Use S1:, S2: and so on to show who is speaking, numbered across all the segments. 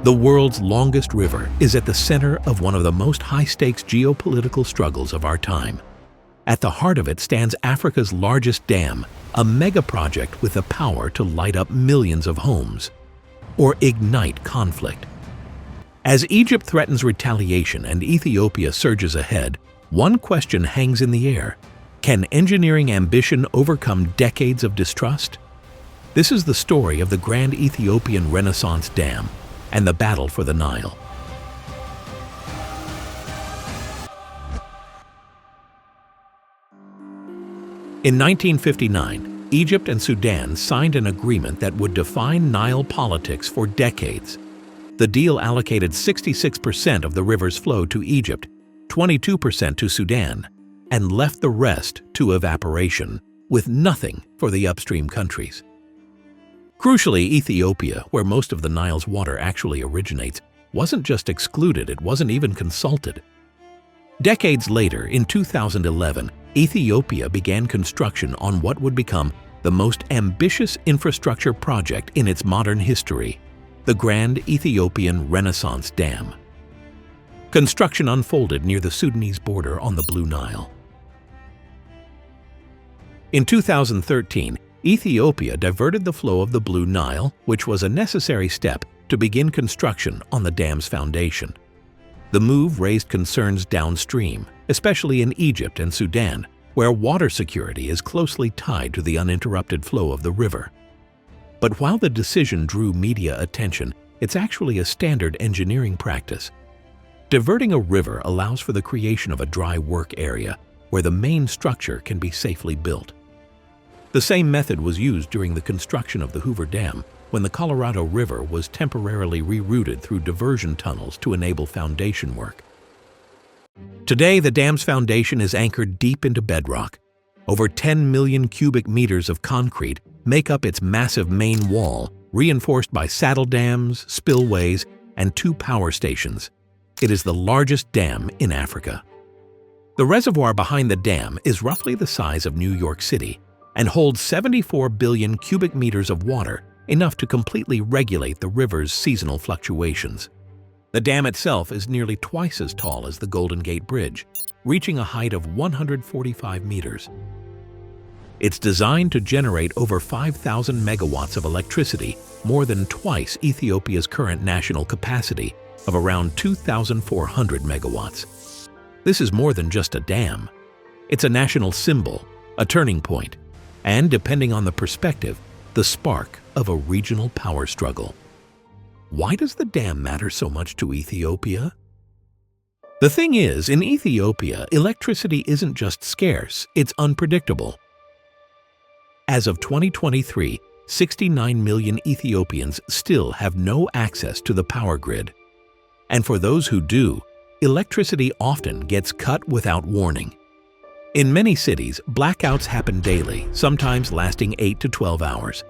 S1: The world's longest river is at the center of one of the most high-stakes geopolitical struggles of our time. At the heart of it stands Africa's largest dam, a mega-project with the power to light up millions of homes or ignite conflict. As Egypt threatens retaliation and Ethiopia surges ahead, one question hangs in the air. Can engineering ambition overcome decades of distrust? This is the story of the Grand Ethiopian Renaissance Dam and the battle for the Nile. In 1959, Egypt and Sudan signed an agreement that would define Nile politics for decades. The deal allocated 66% of the river's flow to Egypt, 22% to Sudan, and left the rest to evaporation, with nothing for the upstream countries. Crucially, Ethiopia, where most of the Nile's water actually originates, wasn't just excluded, it wasn't even consulted. Decades later, in 2011, Ethiopia began construction on what would become the most ambitious infrastructure project in its modern history, the Grand Ethiopian Renaissance Dam. Construction unfolded near the Sudanese border on the Blue Nile. In 2013, Ethiopia diverted the flow of the Blue Nile, which was a necessary step to begin construction on the dam's foundation. The move raised concerns downstream, especially in Egypt and Sudan, where water security is closely tied to the uninterrupted flow of the river. But while the decision drew media attention, it's actually a standard engineering practice. Diverting a river allows for the creation of a dry work area where the main structure can be safely built. The same method was used during the construction of the Hoover Dam, when the Colorado River was temporarily rerouted through diversion tunnels to enable foundation work. Today, the dam's foundation is anchored deep into bedrock. Over 10 million cubic meters of concrete make up its massive main wall, reinforced by saddle dams, spillways, and 2 power stations. It is the largest dam in Africa. The reservoir behind the dam is roughly the size of New York City and holds 74 billion cubic meters of water, enough to completely regulate the river's seasonal fluctuations. The dam itself is nearly twice as tall as the Golden Gate Bridge, reaching a height of 145 meters. It's designed to generate over 5,000 megawatts of electricity, more than twice Ethiopia's current national capacity of around 2,400 megawatts. This is more than just a dam. It's a national symbol, a turning point, and, depending on the perspective, the spark of a regional power struggle. Why does the dam matter so much to Ethiopia? The thing is, in Ethiopia, electricity isn't just scarce, it's unpredictable. As of 2023, 69 million Ethiopians still have no access to the power grid. And for those who do, electricity often gets cut without warning. In many cities, blackouts happen daily, sometimes lasting 8 to 12 hours.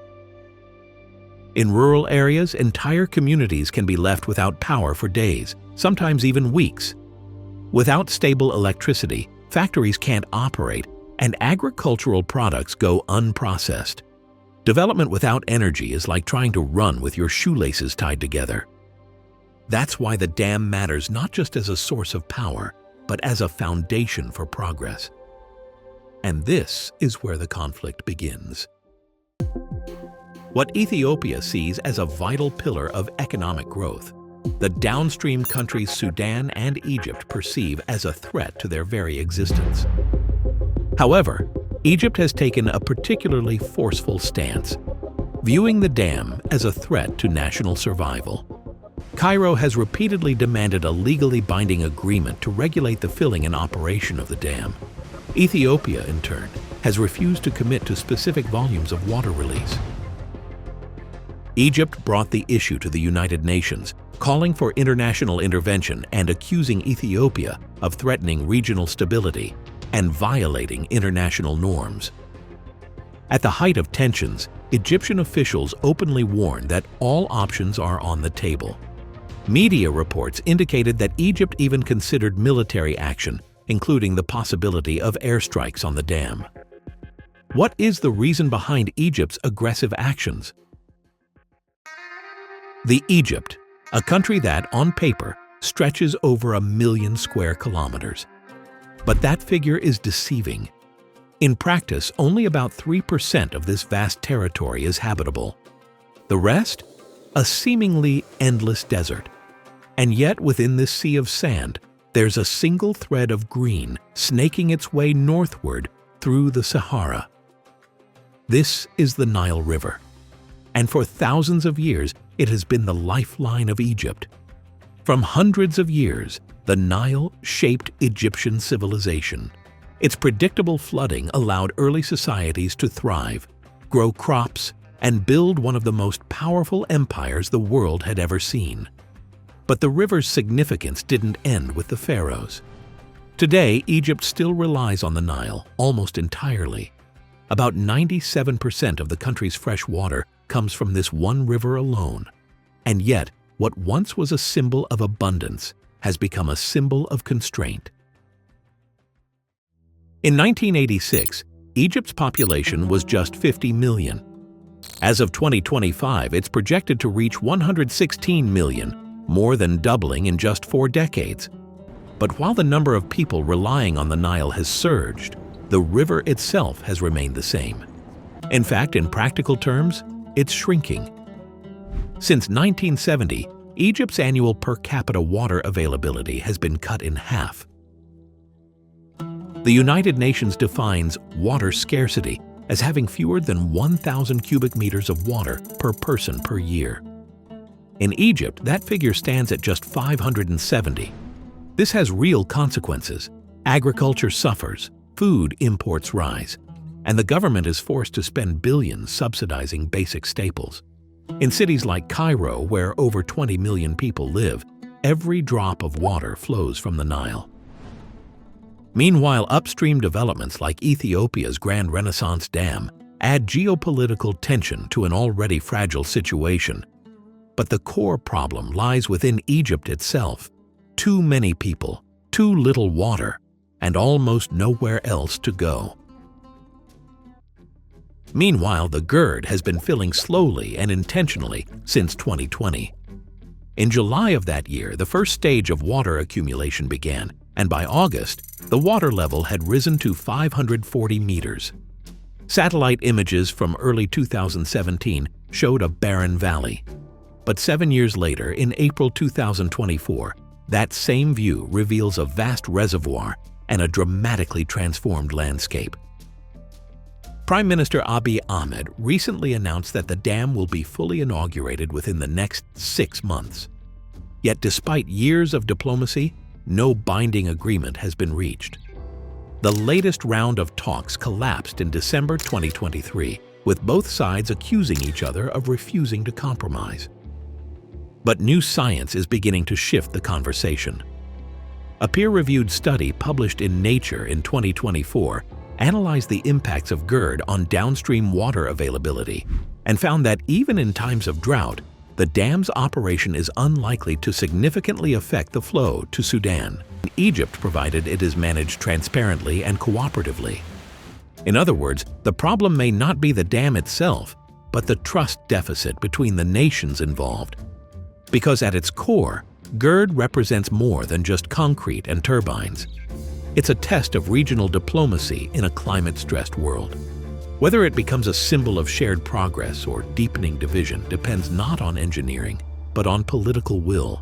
S1: In rural areas, entire communities can be left without power for days, sometimes even weeks. Without stable electricity, factories can't operate, and agricultural products go unprocessed. Development without energy is like trying to run with your shoelaces tied together. That's why the dam matters not just as a source of power, but as a foundation for progress. And this is where the conflict begins. What Ethiopia sees as a vital pillar of economic growth, the downstream countries Sudan and Egypt perceive as a threat to their very existence. However, Egypt has taken a particularly forceful stance, viewing the dam as a threat to national survival. Cairo has repeatedly demanded a legally binding agreement to regulate the filling and operation of the dam. Ethiopia, in turn, has refused to commit to specific volumes of water release. Egypt brought the issue to the United Nations, calling for international intervention and accusing Ethiopia of threatening regional stability and violating international norms. At the height of tensions, Egyptian officials openly warned that all options are on the table. Media reports indicated that Egypt even considered military action, including the possibility of airstrikes on the dam. What is the reason behind Egypt's aggressive actions? The Egypt, a country that, on paper, stretches over 1 million square kilometers. But that figure is deceiving. In practice, only about 3% of this vast territory is habitable. The rest? A seemingly endless desert. And yet, within this sea of sand, there's a single thread of green snaking its way northward through the Sahara. This is the Nile River. And for thousands of years, it has been the lifeline of Egypt. From hundreds of years, the Nile shaped Egyptian civilization. Its predictable flooding allowed early societies to thrive, grow crops, and build one of the most powerful empires the world had ever seen. But the river's significance didn't end with the pharaohs. Today, Egypt still relies on the Nile almost entirely. About 97% of the country's fresh water comes from this one river alone. And yet, what once was a symbol of abundance has become a symbol of constraint. In 1986, Egypt's population was just 50 million. As of 2025, it's projected to reach 116 million, more than doubling in just 4 decades. But while the number of people relying on the Nile has surged, the river itself has remained the same. In fact, in practical terms, it's shrinking. Since 1970, Egypt's annual per capita water availability has been cut in half. The United Nations defines water scarcity as having fewer than 1,000 cubic meters of water per person per year. In Egypt, that figure stands at just 570. This has real consequences. Agriculture suffers, food imports rise, and the government is forced to spend billions subsidizing basic staples. In cities like Cairo, where over 20 million people live, every drop of water flows from the Nile. Meanwhile, upstream developments like Ethiopia's Grand Renaissance Dam add geopolitical tension to an already fragile situation. But the core problem lies within Egypt itself. Too many people, too little water, and almost nowhere else to go. Meanwhile, the GERD has been filling slowly and intentionally since 2020. In July of that year, the first stage of water accumulation began, and by August, the water level had risen to 540 meters. Satellite images from early 2017 showed a barren valley. But 7 years later, in April 2024, that same view reveals a vast reservoir and a dramatically transformed landscape. Prime Minister Abiy Ahmed recently announced that the dam will be fully inaugurated within the next 6 months. Yet despite years of diplomacy, no binding agreement has been reached. The latest round of talks collapsed in December 2023, with both sides accusing each other of refusing to compromise. But new science is beginning to shift the conversation. A peer-reviewed study published in Nature in 2024 analyzed the impacts of GERD on downstream water availability and found that even in times of drought, the dam's operation is unlikely to significantly affect the flow to Sudan, Egypt, provided it is managed transparently and cooperatively. In other words, the problem may not be the dam itself, but the trust deficit between the nations involved. Because at its core, GERD represents more than just concrete and turbines. It's a test of regional diplomacy in a climate-stressed world. Whether it becomes a symbol of shared progress or deepening division depends not on engineering, but on political will.